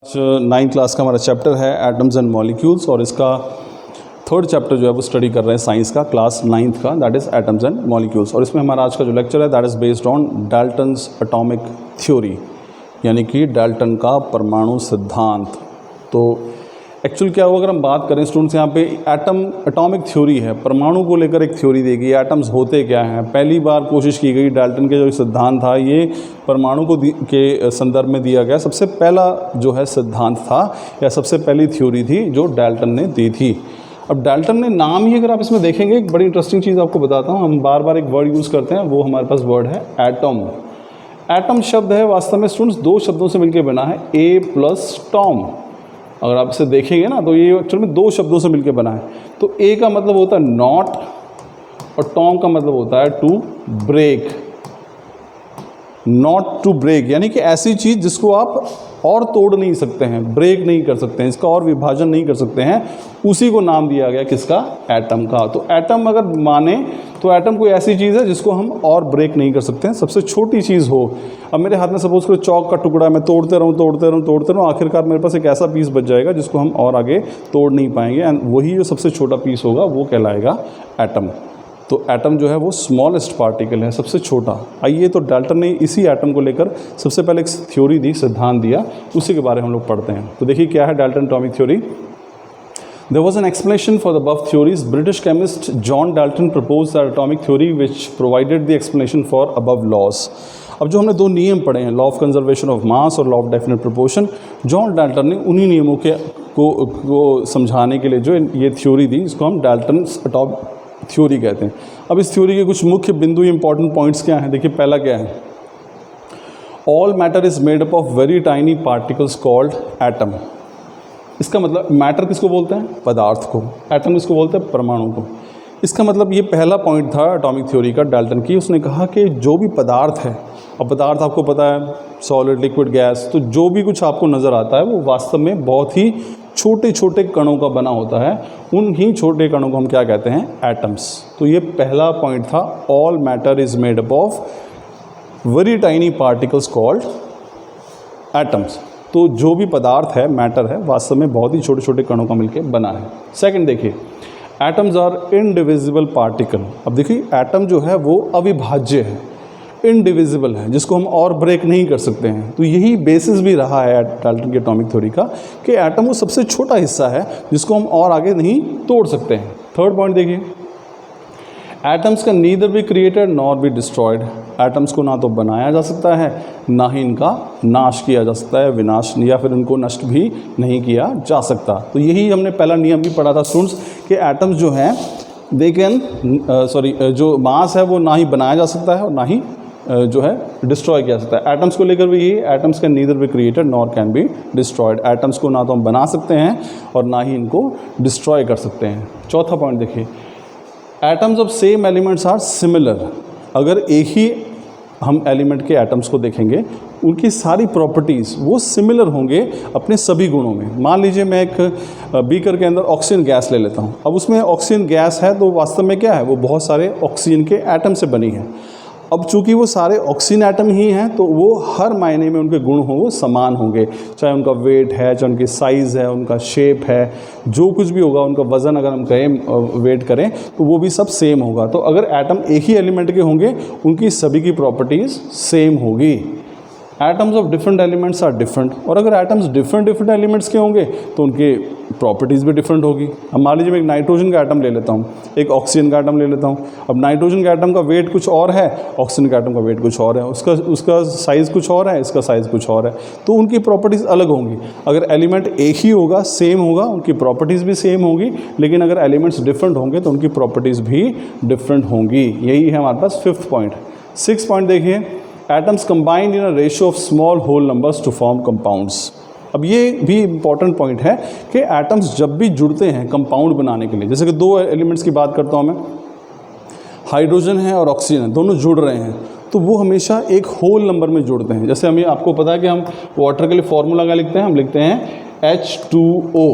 Ninth class का हमारा chapter है एटम्स एंड मॉलिक्यूल्स और इसका थर्ड चैप्टर जो है वो स्टडी कर रहे हैं साइंस का क्लास नाइन्थ का, that is atoms and molecules. और इसमें हमारा आज का जो लेक्चर है that is based on Dalton's atomic theory, यानी कि डाल्टन का परमाणु सिद्धांत। तो एक्चुअल क्या हुआ, अगर हम बात करें स्टूडेंट्स, यहाँ पे एटम एटॉमिक थ्योरी है, परमाणु को लेकर एक थ्योरी दी गई, एटम्स होते क्या हैं। पहली बार कोशिश की गई, डाल्टन के जो सिद्धांत था ये परमाणु को के संदर्भ में दिया गया। सबसे पहला जो है सिद्धांत था या सबसे पहली थ्योरी थी जो डाल्टन ने दी थी। अब डाल्टन ने नाम ही अगर आप इसमें देखेंगे, एक बड़ी इंटरेस्टिंग चीज़ आपको बताता हूँ, हम बार बार एक वर्ड यूज़ करते हैं, वो हमारे पास वर्ड है एटम। एटम शब्द है वास्तव में स्टूडेंट्स दो शब्दों से मिलकर बना है, ए प्लस टॉम। अगर आप इसे देखेंगे ना तो ये एक्चुअल में दो शब्दों से मिलकर बना है। तो ए का मतलब होता है नॉट और टॉम का मतलब होता है to break. Not to break यानी कि ऐसी चीज़ जिसको आप और तोड़ नहीं सकते हैं, ब्रेक नहीं कर सकते हैं, इसका और विभाजन नहीं कर सकते हैं, उसी को नाम दिया गया किसका, एटम का। तो एटम अगर माने तो एटम कोई ऐसी चीज़ है जिसको हम और ब्रेक नहीं कर सकते हैं, सबसे छोटी चीज़ हो। अब मेरे हाथ में सपोज करो चौक का टुकड़ा, मैं तोड़ते रहूँ, आखिरकार मेरे पास एक ऐसा पीस बच जाएगा जिसको हम और आगे तोड़ नहीं पाएंगे, एंड वही जो सबसे छोटा पीस होगा वो कहलाएगा एटम। तो एटम जो है वो स्मॉलेस्ट पार्टिकल है, सबसे छोटा। आइए तो डाल्टन ने इसी एटम को लेकर सबसे पहले एक थ्योरी दी, सिद्धांत दिया, उसी के बारे में हम लोग पढ़ते हैं। तो देखिए क्या है Dalton atomic theory. There was an explanation for the above theories. British chemist John Dalton proposed the atomic theory which provided the explanation for above laws. अब जो हमने दो नियम पढ़े हैं, law of conservation of mass और law of definite proportion, John Dalton ने उन्हीं नियमों को समझाने के लिए जो ये थ्योरी दी, इसको हम डाल्टन एटॉमिक थ्योरी कहते हैं। अब इस थ्योरी के कुछ मुख्य बिंदु, इंपॉर्टेंट पॉइंट्स क्या हैं, देखिए पहला क्या है, all matter is made up of very tiny particles called atom. इसका मतलब मैटर किसको बोलते हैं, पदार्थ को, एटम किसको बोलते हैं, परमाणु को। इसका मतलब ये पहला पॉइंट था एटॉमिक थ्योरी का डाल्टन की। उसने कहा कि जो भी पदार्थ है, अब पदार्थ आपको पता है सॉलिड, लिक्विड, गैस, तो जो भी कुछ आपको नज़र आता है वो वास्तव में बहुत ही छोटे छोटे कणों का बना होता है। उन ही छोटे कणों को हम क्या कहते हैं, एटम्स। तो ये पहला पॉइंट था, all matter is made up of very tiny particles called atoms. तो जो भी पदार्थ है, मैटर है, वास्तव में बहुत ही छोटे छोटे कणों का मिलकर बना है। सेकंड देखिए, एटम्स आर इनडिविजिबल पार्टिकल। अब देखिए एटम जो है वो अविभाज्य है, इनडिविजिबल है, जिसको हम और ब्रेक नहीं कर सकते हैं। तो यही बेसिस भी रहा है डाल्टन की एटॉमिक थ्योरी का कि एटम वो सबसे छोटा हिस्सा है जिसको हम और आगे नहीं तोड़ सकते हैं। थर्ड पॉइंट देखिए, atoms can neither be created nor be destroyed. Atoms को ना तो बनाया जा सकता है, ना ही इनका नाश किया जा सकता है, विनाश या फिर इनको नष्ट भी नहीं किया जा सकता। तो यही हमने पहला नियम भी पढ़ा था स्टूडेंट्स कि एटम्स जो हैं दे कैन जो मास है वो ना ही बनाया जा सकता है और ना ही जो है डिस्ट्रॉय किया जा सकता है। एटम्स को लेकर भी यही, atoms can neither be created nor can be destroyed. Atoms को ना तो हम बना सकते हैं और ना ही इनको डिस्ट्रॉय कर सकते हैं। चौथा पॉइंट देखिए, atoms of same elements are similar. अगर एक ही हम एलिमेंट के एटम्स को देखेंगे, उनकी सारी प्रॉपर्टीज़ वो सिमिलर होंगे अपने सभी गुणों में। मान लीजिए मैं एक बीकर के अंदर ऑक्सीजन गैस ले लेता हूँ। अब उसमें ऑक्सीजन गैस है तो वास्तव में क्या है, वो बहुत सारे ऑक्सीजन के एटम से बनी है। अब चूंकि वो सारे ऑक्सीजन एटम ही हैं तो वो हर मायने में उनके गुण हों वो समान होंगे, चाहे उनका वेट है, चाहे उनकी साइज़ है, उनका शेप है, जो कुछ भी होगा, उनका वज़न अगर हम कहें वेट करें तो वो भी सब सेम होगा। तो अगर एटम एक ही एलिमेंट के होंगे, उनकी सभी की प्रॉपर्टीज़ सेम होगी। Atoms of different elements are different. और अगर एटम्स डिफरेंट एलिमेंट्स के होंगे तो उनके प्रॉपर्टीज़ भी डिफरेंट होगी। अब मान लीजिए मैं एक नाइट्रोजन का एटम ले लेता हूँ, एक ऑक्सीजन का एटम ले लेता हूँ। अब नाइट्रोजन का एटम का वेट कुछ और है, ऑक्सीजन का एटम का वेट कुछ और है, उसका साइज़ कुछ और है, इसका साइज़ कुछ और है, तो उनकी प्रॉपर्टीज़ अलग होंगी। अगर एलिमेंट एक ही होगा, सेम होगा, उनकी प्रॉपर्टीज़ भी सेम होगी, लेकिन अगर एलिमेंट्स डिफरेंट होंगे तो उनकी प्रॉपर्टीज़ भी डिफरेंट होंगी। यही है हमारे पास फिफ्थ पॉइंट। सिक्स पॉइंट देखिए, atoms combined in a ratio of small whole numbers to form compounds. अब ये भी इंपॉर्टेंट पॉइंट है कि एटम्स जब भी जुड़ते हैं कंपाउंड बनाने के लिए, जैसे कि दो एलिमेंट्स की बात करता हूँ मैं, हाइड्रोजन है और ऑक्सीजन है, दोनों जुड़ रहे हैं, तो वो हमेशा एक होल नंबर में जुड़ते हैं। जैसे हमें आपको पता है कि हम वाटर के लिए फॉर्मूला क्या लिखते हैं, हम लिखते हैं H2O।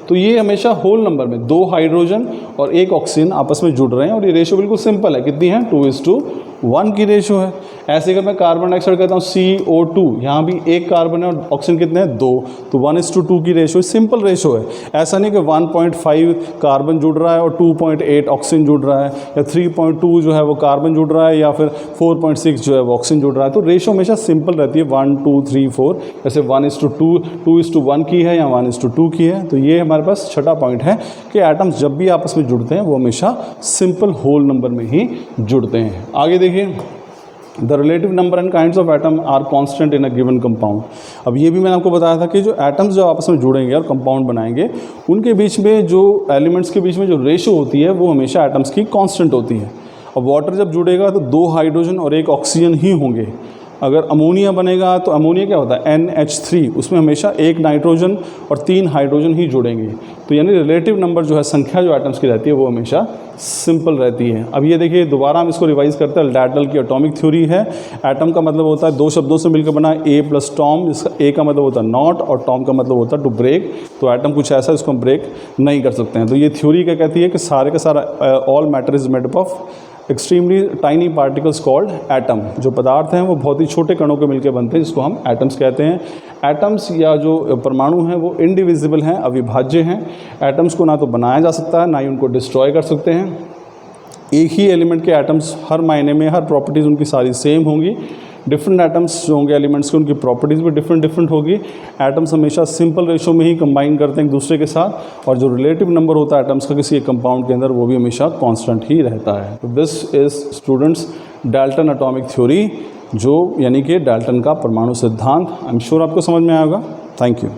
तो ये हमेशा होल नंबर में, दो हाइड्रोजन और एक ऑक्सीजन आपस में जुड़ रहे हैं और ये रेशियो बिल्कुल सिंपल है, कितनी है, 2:1 1 की रेशो है। ऐसे अगर मैं कार्बन डाइऑक्साइड कहता हूँ CO2, यहाँ भी एक कार्बन है और ऑक्सीजन कितने हैं 2, तो 1:2 की रेशो, सिंपल रेशो है। ऐसा नहीं कि 1.5 कार्बन जुड़ रहा है और 2.8 ऑक्सीजन जुड़ रहा है, या 3.2 जो है वो कार्बन जुड़ रहा है, या फिर 4.6 जो है वो ऑक्सीजन जुड़ रहा है। तो रेशो हमेशा सिंपल रहती है 1, 2, 3, 4, जैसे 1:2, 2:1 की है या 1:2 की है। तो ये हमारे पास छठा पॉइंट है कि एटम्स जब भी आपस में जुड़ते हैं वो हमेशा सिंपल होल नंबर में ही जुड़ते हैं। आगे देखिए, the relative number and kinds of atom are constant in a given compound. अब ये भी मैंने आपको बताया था कि जो एटम्स जो आपस में जुड़ेंगे और कंपाउंड बनाएंगे, उनके बीच में जो एलिमेंट्स के बीच में जो रेशो होती है वो हमेशा एटम्स की कांस्टेंट होती है। अब वाटर जब जुड़ेगा तो 2 हाइड्रोजन और 1 ऑक्सीजन ही होंगे। अगर अमोनिया बनेगा तो अमोनिया क्या होता है NH3, उसमें हमेशा 1 नाइट्रोजन और 3 हाइड्रोजन ही जुड़ेंगे। तो यानी रिलेटिव नंबर जो है, संख्या जो एटम्स की रहती है वो हमेशा सिंपल रहती है। अब ये देखिए दोबारा हम इसको रिवाइज करते हैं। लैडल की एटॉमिक थ्योरी है। एटम का मतलब होता है 2 शब्दों से मिलकर बना A + टॉम, जिसका A का मतलब होता है नॉट और टॉम का मतलब होता है टू ब्रेक। तो एटम कुछ ऐसा इसको हम ब्रेक नहीं कर सकते हैं। तो ये थ्योरी क्या कहती है कि सारे का सारा all matter is made up of extremely tiny particles called atom. जो पदार्थ हैं वो बहुत ही छोटे कणों के मिलकर बनते हैं, जिसको हम एटम्स कहते हैं। एटम्स या जो परमाणु हैं वो इंडिविजिबल हैं, अविभाज्य हैं। एटम्स को ना तो बनाया जा सकता है, ना ही उनको डिस्ट्रॉय कर सकते हैं। एक ही एलिमेंट के एटम्स हर मायने में, हर प्रॉपर्टीज़ उनकी सारी सेम होंगी। डिफरेंट एटम्स जो होंगे एलिमेंट्स के, उनकी प्रॉपर्टीज़ भी डिफरेंट होगी। एटम्स हमेशा सिंपल रेशो में ही कंबाइन करते हैं एक दूसरे के साथ, और जो रिलेटिव नंबर होता है एटम्स का किसी एक कंपाउंड के अंदर वो भी हमेशा कांस्टेंट ही रहता है। तो this is students Dalton atomic theory, जो यानी कि डाल्टन का परमाणु सिद्धांत। आई एम श्योर आपको समझ में आएगा। Thank you.